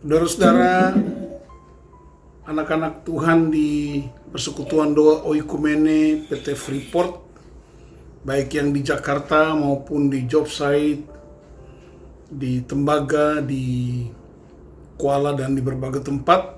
Saudara-saudara, anak-anak Tuhan di Persekutuan Doa Oikumene PT Freeport, baik yang di Jakarta maupun di job site, di Tembaga, di Kuala, dan di berbagai tempat.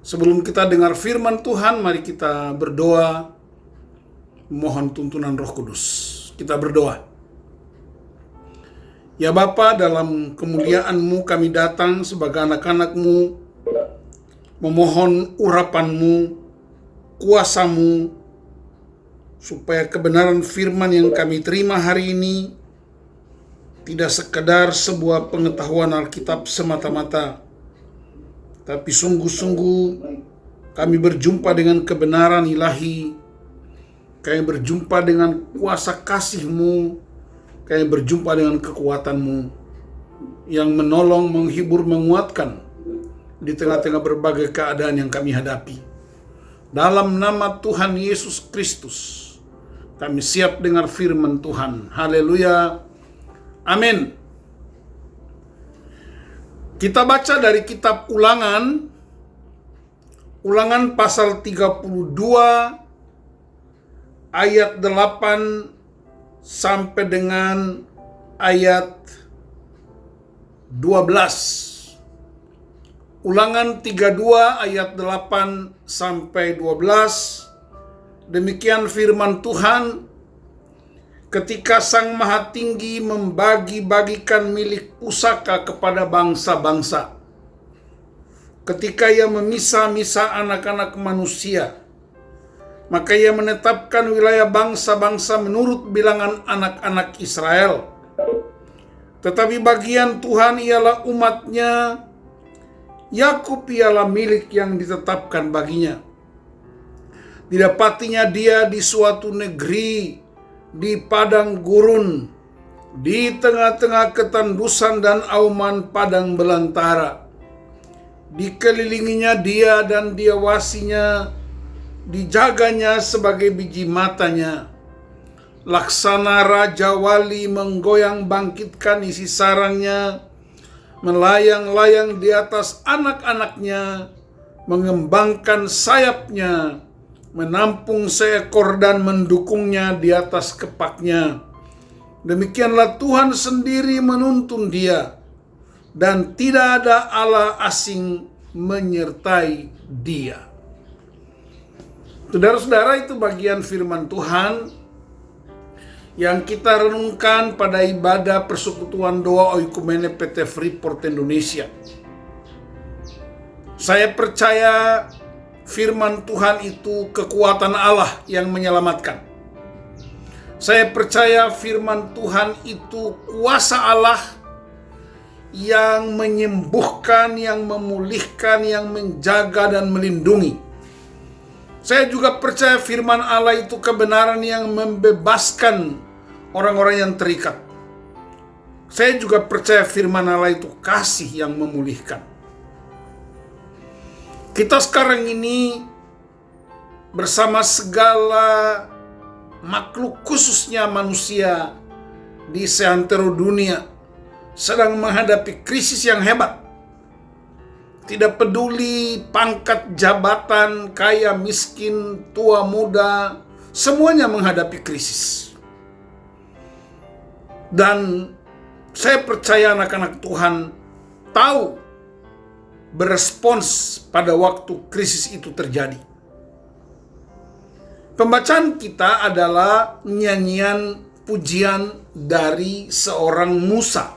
Sebelum kita dengar firman Tuhan, mari kita berdoa, mohon tuntunan Roh Kudus. Kita berdoa. Ya Bapa, dalam kemuliaan-Mu kami datang sebagai anak-anak-Mu, memohon urapan-Mu, kuasa-Mu, supaya kebenaran firman yang kami terima hari ini tidak sekedar sebuah pengetahuan Alkitab semata-mata, tapi sungguh-sungguh kami berjumpa dengan kebenaran ilahi, kami berjumpa dengan kuasa kasih-Mu, kami berjumpa dengan kekuatan-Mu yang menolong, menghibur, menguatkan di tengah-tengah berbagai keadaan yang kami hadapi. Dalam nama Tuhan Yesus Kristus, kami siap dengar firman Tuhan. Haleluya. Amin. Kita baca dari kitab Ulangan pasal 32 ayat 8 sampai dengan ayat 12. Ulangan 32 ayat 8 sampai 12. Demikian firman Tuhan. Ketika Sang Maha Tinggi membagi-bagikan milik pusaka kepada bangsa-bangsa, ketika Ia memisah-misah anak-anak manusia, maka Ia menetapkan wilayah bangsa-bangsa menurut bilangan anak-anak Israel. Tetapi bagian Tuhan ialah umat-Nya, Yakub ialah milik yang ditetapkan baginya. Didapatinya dia di suatu negeri, di padang gurun, di tengah-tengah ketandusan dan auman padang belantara. Dikelilinginya dia dan diawasinya, dijaganya sebagai biji matanya. Laksana Raja Wali menggoyang bangkitkan isi sarangnya, melayang-layang di atas anak-anaknya, mengembangkan sayapnya, menampung seekor dan mendukungnya di atas kepaknya. Demikianlah Tuhan sendiri menuntun dia, dan tidak ada Allah asing menyertai dia. Saudara-saudara, itu bagian firman Tuhan yang kita renungkan pada ibadah Persekutuan Doa Oikumene PT Freeport Indonesia. Saya percaya firman Tuhan itu kekuatan Allah yang menyelamatkan. Saya percaya firman Tuhan itu kuasa Allah yang menyembuhkan, yang memulihkan, yang menjaga dan melindungi. Saya juga percaya firman Allah itu kebenaran yang membebaskan orang-orang yang terikat. Saya juga percaya firman Allah itu kasih yang memulihkan. Kita sekarang ini bersama segala makhluk, khususnya manusia di seantero dunia, sedang menghadapi krisis yang hebat. Tidak peduli pangkat jabatan, kaya, miskin, tua, muda, semuanya menghadapi krisis. Dan saya percaya anak-anak Tuhan tahu berespons pada waktu krisis itu terjadi. Pembacaan kita adalah nyanyian pujian dari seorang Musa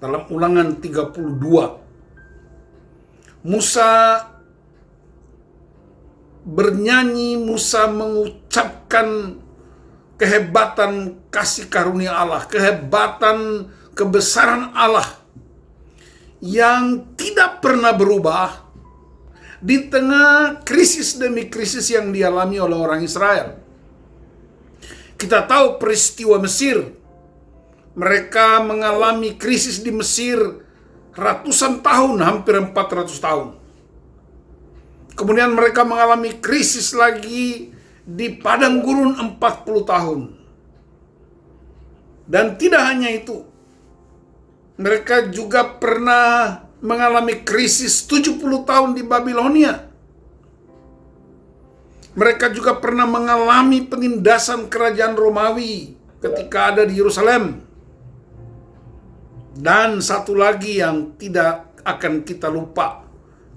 dalam Ulangan 32. Musa bernyanyi, Musa mengucapkan kehebatan kasih karunia Allah, kehebatan kebesaran Allah yang tidak pernah berubah di tengah krisis demi krisis yang dialami oleh orang Israel. Kita tahu peristiwa Mesir. Mereka mengalami krisis di Mesir ratusan tahun, hampir 400 tahun. Kemudian mereka mengalami krisis lagi di padang gurun 40 tahun. Dan tidak hanya itu, mereka juga pernah mengalami krisis 70 tahun di Babilonia. Mereka juga pernah mengalami penindasan kerajaan Romawi ketika ada di Yerusalem. Dan satu lagi yang tidak akan kita lupa,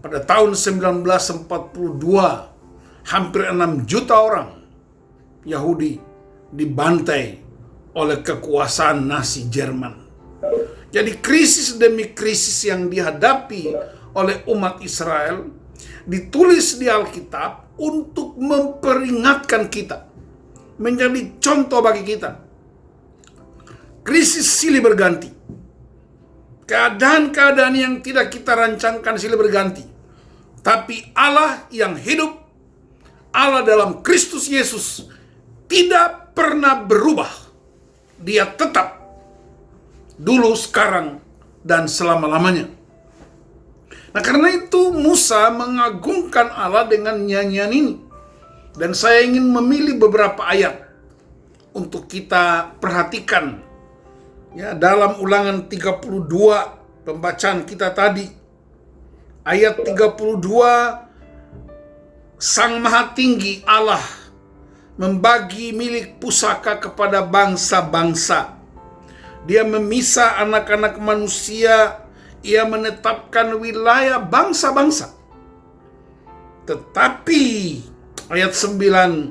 pada tahun 1942, hampir 6 juta orang Yahudi dibantai oleh kekuasaan Nazi Jerman. Jadi krisis demi krisis yang dihadapi oleh umat Israel ditulis di Alkitab untuk memperingatkan kita, menjadi contoh bagi kita. Krisis silih berganti. Keadaan-keadaan yang tidak kita rancangkan silih berganti. Tapi Allah yang hidup, Allah dalam Kristus Yesus, tidak pernah berubah. Dia tetap dulu, sekarang, dan selama-lamanya. Nah, karena itu Musa mengagungkan Allah dengan nyanyian ini. Dan saya ingin memilih beberapa ayat untuk kita perhatikan. Ya, dalam Ulangan 32 pembacaan kita tadi, ayat 32, Sang Maha Tinggi Allah membagi milik pusaka kepada bangsa-bangsa. Dia memisah anak-anak manusia, Ia menetapkan wilayah bangsa-bangsa. Tetapi ayat 9,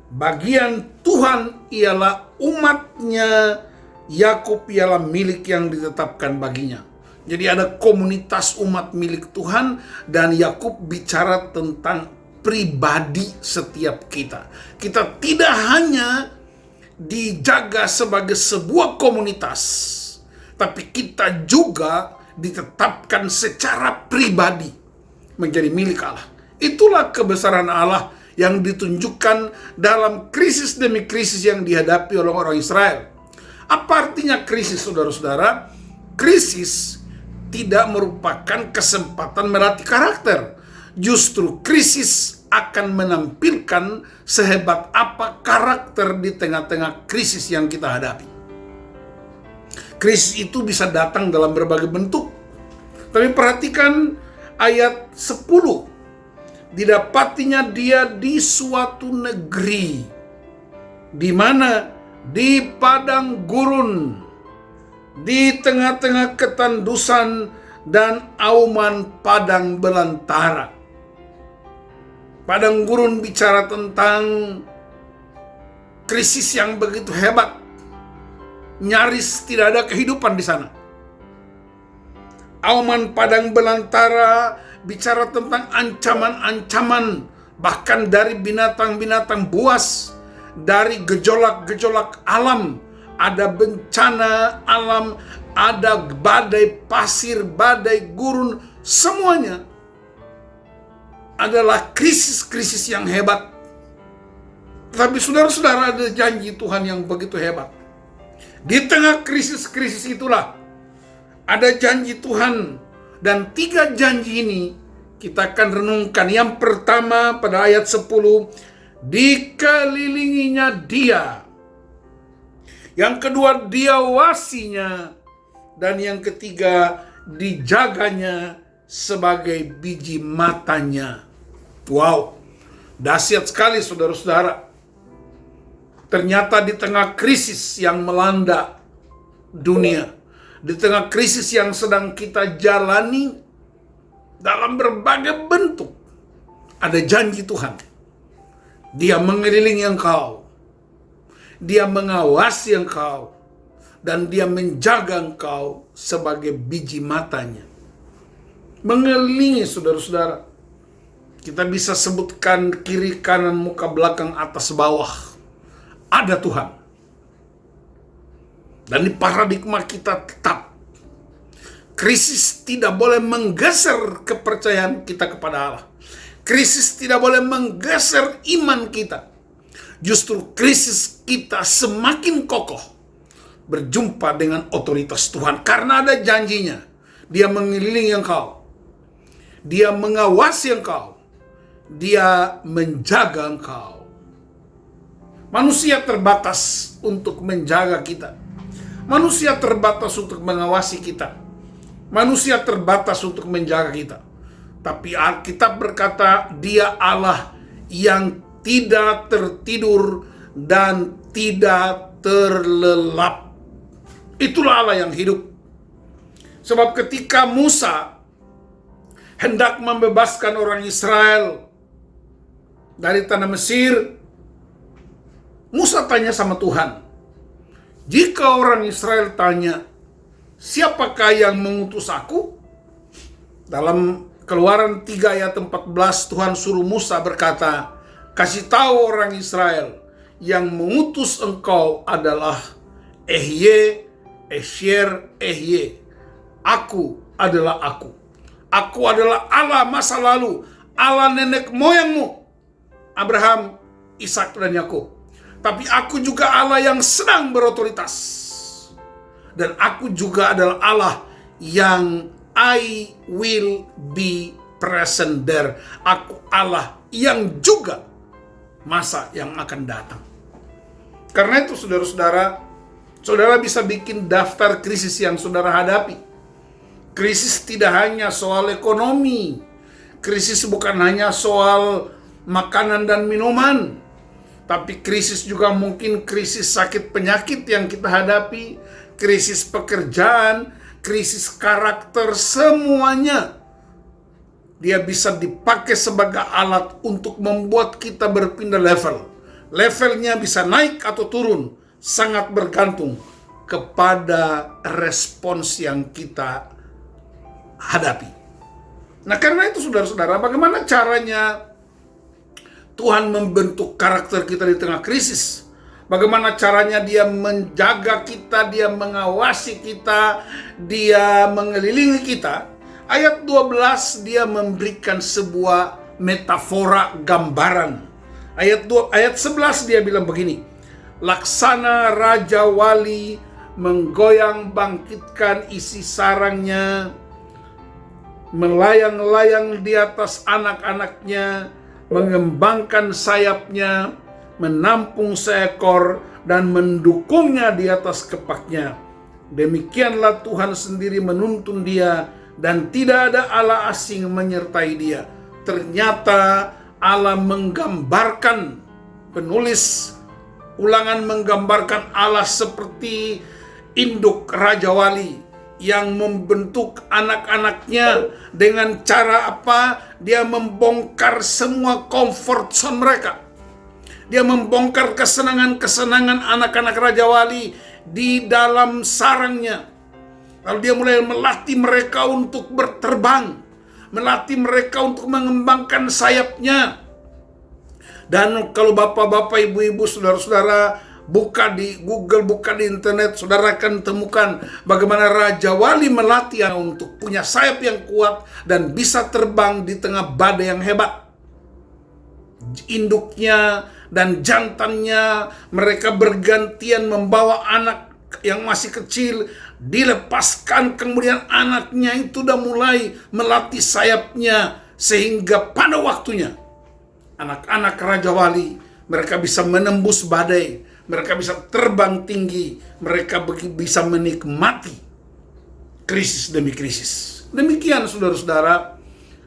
bagian Tuhan ialah umatnya, Yakub ialah milik yang ditetapkan baginya. Jadi ada komunitas umat milik Tuhan, dan Yakub bicara tentang pribadi setiap kita. Kita tidak hanya dijaga sebagai sebuah komunitas, tapi kita juga ditetapkan secara pribadi menjadi milik Allah. Itulah kebesaran Allah yang ditunjukkan dalam krisis demi krisis yang dihadapi oleh orang Israel. Apa artinya krisis, saudara-saudara? Krisis tidak merupakan kesempatan melatih karakter. Justru krisis akan menampilkan sehebat apa karakter di tengah-tengah krisis yang kita hadapi. Krisis itu bisa datang dalam berbagai bentuk. Tapi perhatikan ayat 10. Didapatinya dia di suatu negeri, di mana di padang gurun, di tengah-tengah ketandusan dan auman padang belantara. Padang gurun bicara tentang krisis yang begitu hebat. Nyaris tidak ada kehidupan di sana. Auman padang belantara bicara tentang ancaman-ancaman, bahkan dari binatang-binatang buas, dari gejolak-gejolak alam. Ada bencana alam, ada badai pasir, badai gurun, semuanya adalah krisis-krisis yang hebat. Tapi saudara-saudara, ada janji Tuhan yang begitu hebat. Di tengah krisis-krisis itulah ada janji Tuhan. Dan 3 janji ini kita akan renungkan. Yang pertama pada ayat 10, dikelilinginya dia. Yang kedua, diawasinya. Dan yang ketiga, dijaganya sebagai biji matanya. Wow, dahsyat sekali saudara-saudara. Ternyata di tengah krisis yang melanda dunia, di tengah krisis yang sedang kita jalani dalam berbagai bentuk, ada janji Tuhan. Dia mengelilingi engkau, Dia mengawasi engkau, dan Dia menjaga engkau sebagai biji matanya. Mengelilingi saudara-saudara, kita bisa sebutkan kiri, kanan, muka, belakang, atas, bawah. Ada Tuhan. Dan di paradigma kita tetap, krisis tidak boleh menggeser kepercayaan kita kepada Allah. Krisis tidak boleh menggeser iman kita. Justru krisis kita semakin kokoh berjumpa dengan otoritas Tuhan. Karena ada janjinya. Dia mengelilingi engkau, Dia mengawasi engkau, Dia menjaga engkau. Manusia terbatas untuk menjaga kita. Manusia terbatas untuk mengawasi kita. Manusia terbatas untuk menjaga kita. Tapi Alkitab berkata, Dia Allah yang tidak tertidur dan tidak terlelap. Itulah Allah yang hidup. Sebab ketika Musa hendak membebaskan orang Israel dari tanah Mesir, Musa tanya sama Tuhan, jika orang Israel tanya, siapakah yang mengutus aku? Dalam Keluaran 3 ayat 14, Tuhan suruh Musa berkata, kasih tahu orang Israel, yang mengutus engkau adalah Ehye, Esyer, Ehye. Aku adalah aku. Aku adalah Allah masa lalu, Allah nenek moyangmu, Abraham, Ishak, dan Yakub. Tapi aku juga Allah yang sedang berotoritas. Dan aku juga adalah Allah yang I will be present there. Aku Allah yang juga masa yang akan datang. Karena itu saudara-saudara, saudara bisa bikin daftar krisis yang saudara hadapi. Krisis tidak hanya soal ekonomi. Krisis bukan hanya soal makanan dan minuman. Tapi krisis juga mungkin krisis sakit penyakit yang kita hadapi, krisis pekerjaan, krisis karakter, semuanya. Dia bisa dipakai sebagai alat untuk membuat kita berpindah level. Levelnya bisa naik atau turun, sangat bergantung kepada respons yang kita hadapi. Nah, karena itu saudara-saudara, bagaimana caranya Tuhan membentuk karakter kita di tengah krisis? Bagaimana caranya Dia menjaga kita, Dia mengawasi kita, Dia mengelilingi kita? Ayat 12 Dia memberikan sebuah metafora, gambaran. Ayat 11 Dia bilang begini, laksana Raja Wali menggoyang bangkitkan isi sarangnya, melayang-layang di atas anak-anaknya, mengembangkan sayapnya, menampung seekor dan mendukungnya di atas kepaknya. Demikianlah Tuhan sendiri menuntun dia, dan tidak ada Allah asing menyertai dia. Ternyata Allah menggambarkan, penulis Ulangan menggambarkan Allah seperti induk Raja Wali yang membentuk anak-anaknya dengan cara apa? Dia membongkar semua comfort zone mereka. Dia membongkar kesenangan-kesenangan anak-anak Raja Wali di dalam sarangnya. Lalu dia mulai melatih mereka untuk berterbang, melatih mereka untuk mengembangkan sayapnya. Dan kalau bapak-bapak, ibu-ibu, saudara-saudara buka di Google, buka di internet, saudara akan temukan bagaimana Raja Wali melatih untuk punya sayap yang kuat dan bisa terbang di tengah badai yang hebat. Induknya dan jantannya mereka bergantian membawa anak yang masih kecil, dilepaskan, kemudian anaknya itu udah mulai melatih sayapnya, sehingga pada waktunya anak-anak Raja Wali mereka bisa menembus badai, mereka bisa terbang tinggi, mereka bisa menikmati krisis demi krisis. Demikian saudara-saudara,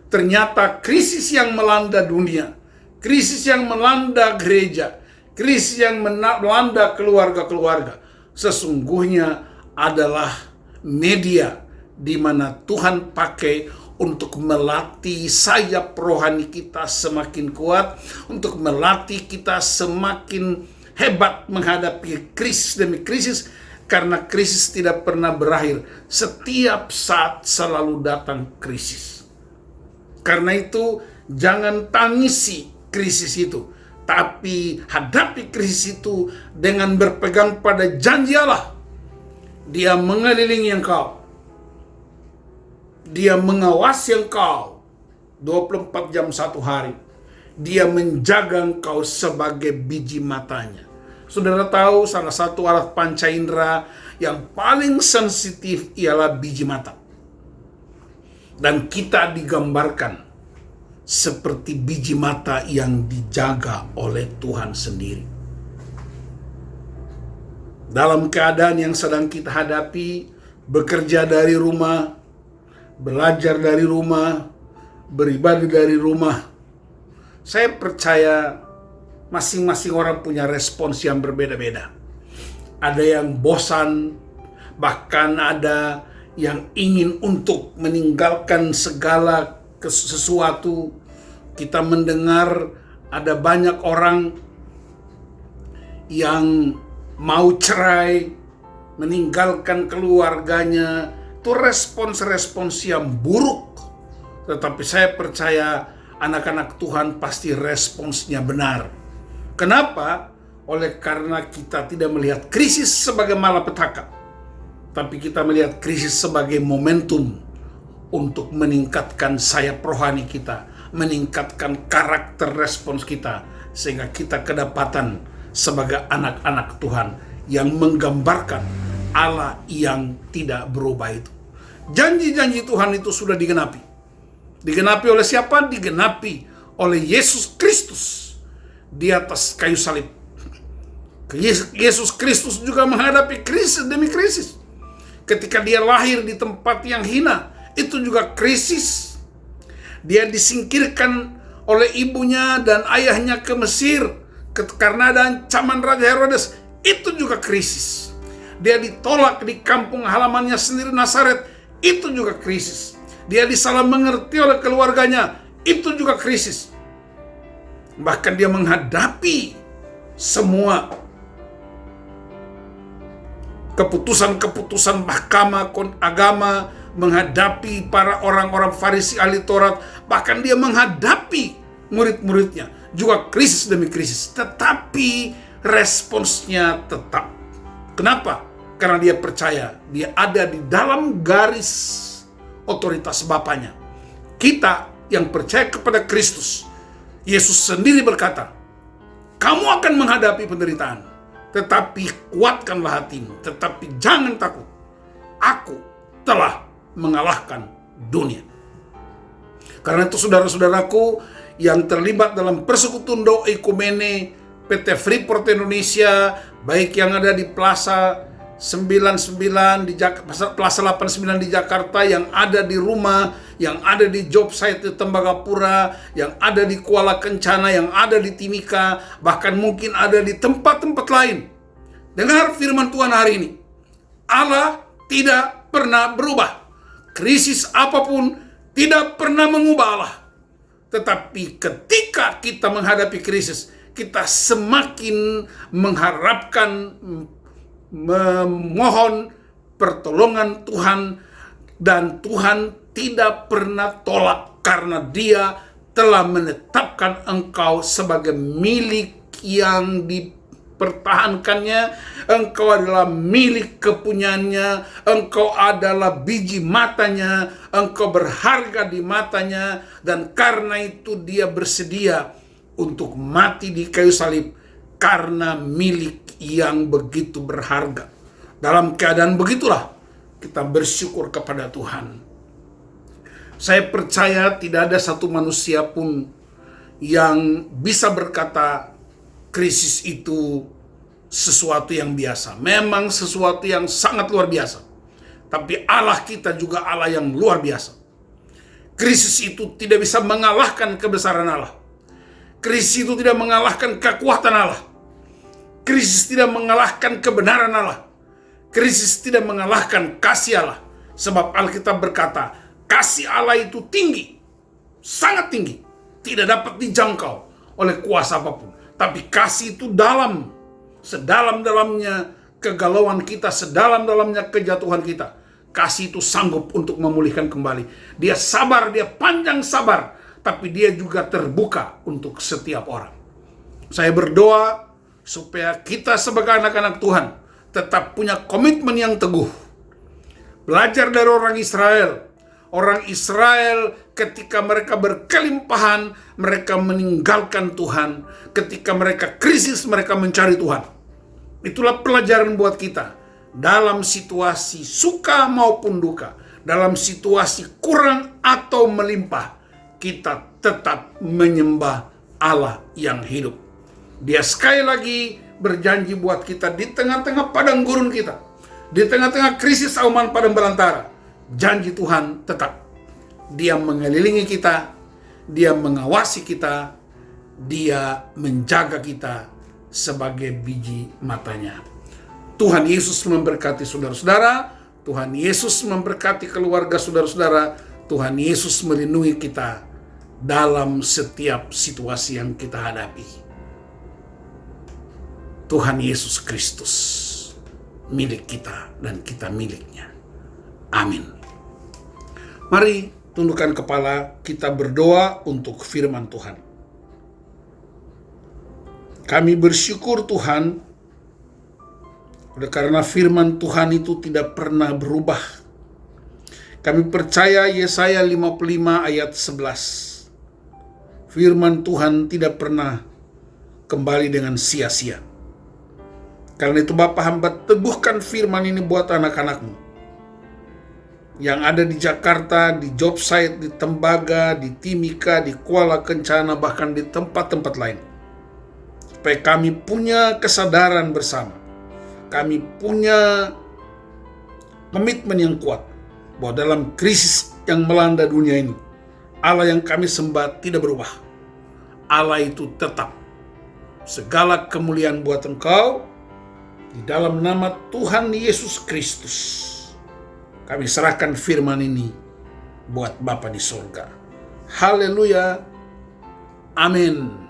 ternyata krisis yang melanda dunia, krisis yang melanda gereja, krisis yang melanda keluarga-keluarga, sesungguhnya adalah media di mana Tuhan pakai untuk melatih sayap rohani kita semakin kuat, untuk melatih kita semakin hebat menghadapi krisis demi krisis, karena krisis tidak pernah berakhir. Setiap saat selalu datang krisis. Karena itu jangan tangisi krisis itu, tapi hadapi krisis itu dengan berpegang pada janji Allah. Dia mengelilingi engkau, Dia mengawasi engkau 24 jam satu hari. Dia menjaga engkau sebagai biji matanya. Saudara tahu salah satu alat panca indera yang paling sensitif ialah biji mata. Dan kita digambarkan seperti biji mata yang dijaga oleh Tuhan sendiri. Dalam keadaan yang sedang kita hadapi, bekerja dari rumah, belajar dari rumah, beribadah dari rumah. Saya percaya masing-masing orang punya respons yang berbeda-beda. Ada yang bosan, bahkan ada yang ingin untuk meninggalkan segala sesuatu. Kita mendengar ada banyak orang yang mau cerai, meninggalkan keluarganya. Itu respons-respons yang buruk. Tetapi saya percaya anak-anak Tuhan pasti responsnya benar. Kenapa? Oleh karena kita tidak melihat krisis sebagai malapetaka, tapi kita melihat krisis sebagai momentum untuk meningkatkan sayap rohani kita, meningkatkan karakter respons kita, sehingga kita kedapatan sebagai anak-anak Tuhan yang menggambarkan Allah yang tidak berubah itu. Janji-janji Tuhan itu sudah digenapi. Digenapi oleh siapa? Digenapi oleh Yesus Kristus di atas kayu salib. Yesus Kristus juga menghadapi krisis demi krisis. Ketika dia lahir di tempat yang hina, itu juga krisis. Dia disingkirkan oleh ibunya dan ayahnya ke Mesir karena ada ancaman Raja Herodes, itu juga krisis. Dia ditolak di kampung halamannya sendiri Nazaret, itu juga krisis. Dia disalah mengerti oleh keluarganya, itu juga krisis. Bahkan dia menghadapi semua keputusan-keputusan mahkamah agama, menghadapi para orang-orang Farisi ahli Taurat, bahkan dia menghadapi murid-muridnya, juga krisis demi krisis. Tetapi responsnya tetap. Kenapa? Karena dia percaya dia ada di dalam garis otoritas Bapaknya. Kita yang percaya kepada Kristus, Yesus sendiri berkata, kamu akan menghadapi penderitaan, tetapi kuatkanlah hatimu, tetapi jangan takut. Aku telah mengalahkan dunia. Karena itu saudara-saudaraku yang terlibat dalam persekutuan doa ekumene PT Freeport Indonesia, baik yang ada di Plaza 99 di Plaza 89 di Jakarta, yang ada di rumah, yang ada di job site di Tembagapura, yang ada di Kuala Kencana, yang ada di Timika, bahkan mungkin ada di tempat-tempat lain. Dengar firman Tuhan hari ini. Allah tidak pernah berubah. Krisis apapun tidak pernah mengubah Allah. Tetapi ketika kita menghadapi krisis, kita semakin mengharapkan, memohon pertolongan Tuhan, dan Tuhan tidak pernah tolak karena Dia telah menetapkan engkau sebagai milik yang dipertahankannya. Engkau adalah milik kepunyaannya, engkau adalah biji matanya, engkau berharga di matanya, dan karena itu Dia bersedia untuk mati di kayu salib karena milik yang begitu berharga. Dalam keadaan begitulah kita bersyukur kepada Tuhan. Saya percaya tidak ada satu manusia pun yang bisa berkata krisis itu sesuatu yang biasa. Memang sesuatu yang sangat luar biasa. Tapi Allah kita juga Allah yang luar biasa. Krisis itu tidak bisa mengalahkan kebesaran Allah. Krisis itu tidak mengalahkan kekuatan Allah. Krisis tidak mengalahkan kebenaran Allah. Krisis tidak mengalahkan kasih Allah. Sebab Alkitab berkata, kasih Allah itu tinggi, sangat tinggi, tidak dapat dijangkau oleh kuasa apapun. Tapi kasih itu dalam, sedalam-dalamnya kegalauan kita, sedalam-dalamnya kejatuhan kita. Kasih itu sanggup untuk memulihkan kembali. Dia sabar, dia panjang sabar, tapi dia juga terbuka untuk setiap orang. Saya berdoa supaya kita sebagai anak-anak Tuhan tetap punya komitmen yang teguh. Belajar dari orang Israel. Orang Israel ketika mereka berkelimpahan, mereka meninggalkan Tuhan. Ketika mereka krisis, mereka mencari Tuhan. Itulah pelajaran buat kita. Dalam situasi suka maupun duka, dalam situasi kurang atau melimpah, kita tetap menyembah Allah yang hidup. Dia sekali lagi berjanji buat kita di tengah-tengah padang gurun kita, di tengah-tengah krisis auman padang belantara. Janji Tuhan tetap. Dia mengelilingi kita, Dia mengawasi kita, Dia menjaga kita sebagai biji matanya. Tuhan Yesus memberkati saudara-saudara, Tuhan Yesus memberkati keluarga saudara-saudara, Tuhan Yesus melindungi kita dalam setiap situasi yang kita hadapi. Tuhan Yesus Kristus milik kita dan kita miliknya. Amin. Mari tundukkan kepala, kita berdoa untuk firman Tuhan. Kami bersyukur Tuhan, oleh karena firman Tuhan itu tidak pernah berubah. Kami percaya Yesaya 55 ayat 11. Firman Tuhan tidak pernah kembali dengan sia-sia. Karena itu Bapa, hamba teguhkan firman ini buat anak-anak-Mu yang ada di Jakarta, di job site, di Tembaga, di Timika, di Kuala Kencana, bahkan di tempat-tempat lain. Supaya kami punya kesadaran bersama, kami punya komitmen yang kuat bahwa dalam krisis yang melanda dunia ini, Allah yang kami sembah tidak berubah. Allah itu tetap. Segala kemuliaan buat Engkau, di dalam nama Tuhan Yesus Kristus kami serahkan firman ini buat Bapa di surga. Haleluya. Amin.